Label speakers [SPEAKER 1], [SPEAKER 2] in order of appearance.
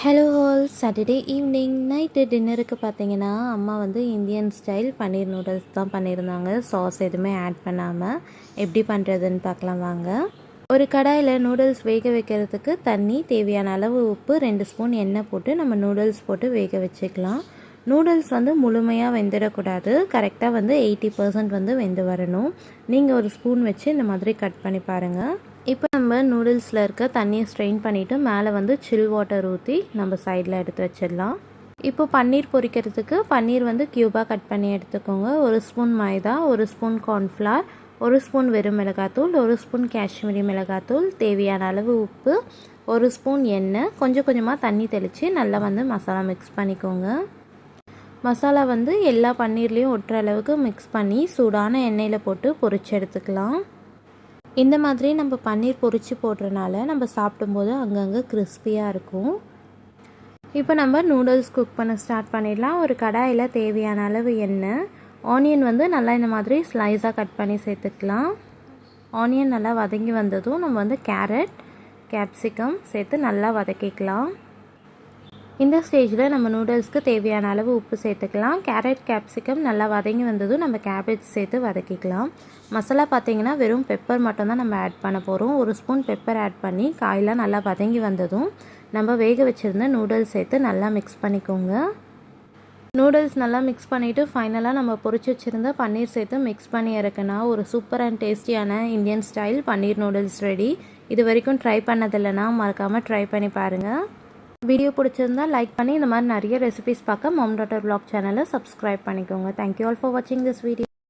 [SPEAKER 1] Hello all. Saturday evening night டின்னருக்கு பார்த்தீங்கன்னா அம்மா வந்து இந்தியன் ஸ்டைல் பன்னீர் நூடுல்ஸ் தான் பண்ணியிருந்தாங்க. சாஸ் எதுவுமே ஆட் பண்ணாமல். எப்படி பண்ணுறதுன்னு பார்க்கலாம் வாங்க. ஒரு கடாயில் நூடுல்ஸ் வேக வைக்கிறதுக்கு தண்ணி, தேவையான அளவு உப்பு, 2 ஸ்பூன் எண்ணெய் போட்டு நம்ம நூடுல்ஸ் போட்டு வேக வச்சுக்கலாம். நூடுல்ஸ் வந்து முழுமையாக வெந்துடக்கூடாது. கரெக்டாக வந்து 80% வந்து வெந்து வரணும். நீங்கள் ஒரு ஸ்பூன் வச்சு இந்த மாதிரி கட் பண்ணி பாருங்கள். இப்போ நம்ம நூடுல்ஸில் இருக்க தண்ணியை ஸ்ட்ரெயின் பண்ணிவிட்டு மேலே வந்து சில் வாட்டர் ஊற்றி நம்ம சைடில் எடுத்து வச்சிடலாம். இப்போ பன்னீர் பொரிக்கிறதுக்கு பன்னீர் வந்து க்யூபாக கட் பண்ணி எடுத்துக்கோங்க. 1 ஸ்பூன் மைதா, 1 ஸ்பூன் கார்ன்ஃப்ளவர், 1 ஸ்பூன் வெறும் மிளகாத்தூள், 1 ஸ்பூன் காஷ்மீரி மிளகாத்தூள், தேவையான அளவு உப்பு, 1 ஸ்பூன் எண்ணெய், கொஞ்சம் கொஞ்சமாக தண்ணி தெளித்து நல்லா வந்து மசாலா மிக்ஸ் பண்ணிக்கோங்க. மசாலா வந்து எல்லா பன்னீர்லேயும் ஒட்டுற அளவுக்கு மிக்ஸ் பண்ணி சூடான எண்ணெயில் போட்டு பொரிச்சு எடுத்துக்கலாம். இந்த மாதிரி நம்ம பன்னீர் பொரித்து போடுறனால நம்ம சாப்பிடும்போது அங்கங்கே கிறிஸ்பியாக இருக்கும். இப்போ நம்ம நூடுல்ஸ் குக் பண்ண ஸ்டார்ட் பண்ணிடலாம். ஒரு கடாயில் தேவையான அளவு எண்ணெய், ஆனியன் வந்து நல்லா இந்த மாதிரி ஸ்லைஸாக கட் பண்ணி சேர்த்துக்கலாம். ஆனியன் நல்லா வதங்கி வந்ததும் நம்ம வந்து கேரட், கேப்சிகம் சேர்த்து நல்லா வதக்கிக்கலாம். இந்த ஸ்டேஜில் நம்ம நூடுல்ஸ்க்கு தேவையான அளவு உப்பு சேர்த்துக்கலாம். கேரட், கேப்சிகம் நல்லா வதங்கி வந்ததும் நம்ம கேபேஜ் சேர்த்து வதக்கிக்கலாம். மசாலா பார்த்திங்கன்னா வெறும் பெப்பர் மட்டும்தான் நம்ம ஆட் பண்ண போகிறோம். 1 ஸ்பூன் பெப்பர் ஆட் பண்ணி காயெலாம் நல்லா வதங்கி வந்ததும் நம்ம வேக வச்சுருந்த நூடுல்ஸ் சேர்த்து நல்லா மிக்ஸ் பண்ணிக்கோங்க. நூடுல்ஸ் நல்லா மிக்ஸ் பண்ணிவிட்டு ஃபைனலாக நம்ம பொரிச்சு வச்சுருந்த பன்னீர் சேர்த்து மிக்ஸ் பண்ணி இறக்குனா ஒரு சூப்பர் அண்ட் டேஸ்டியான இந்தியன் ஸ்டைல் பன்னீர் நூடுல்ஸ் ரெடி. இது வரைக்கும் ட்ரை பண்ணதில்லைன்னா மறக்காமல் ட்ரை பண்ணி பாருங்கள். வீடியோ பிடிச்சிருந்தா லைக் பண்ணி இந்த மாதிரி நிறைய ரெசிபிஸ் பார்க்க மாம் டாட்டர் vlog சேனலை சப்ஸ்கிரைப் பண்ணிக்கோங்க. தேங்க்யூ ஆல் ஃபார் வாட்சிங் திஸ் வீடியோ.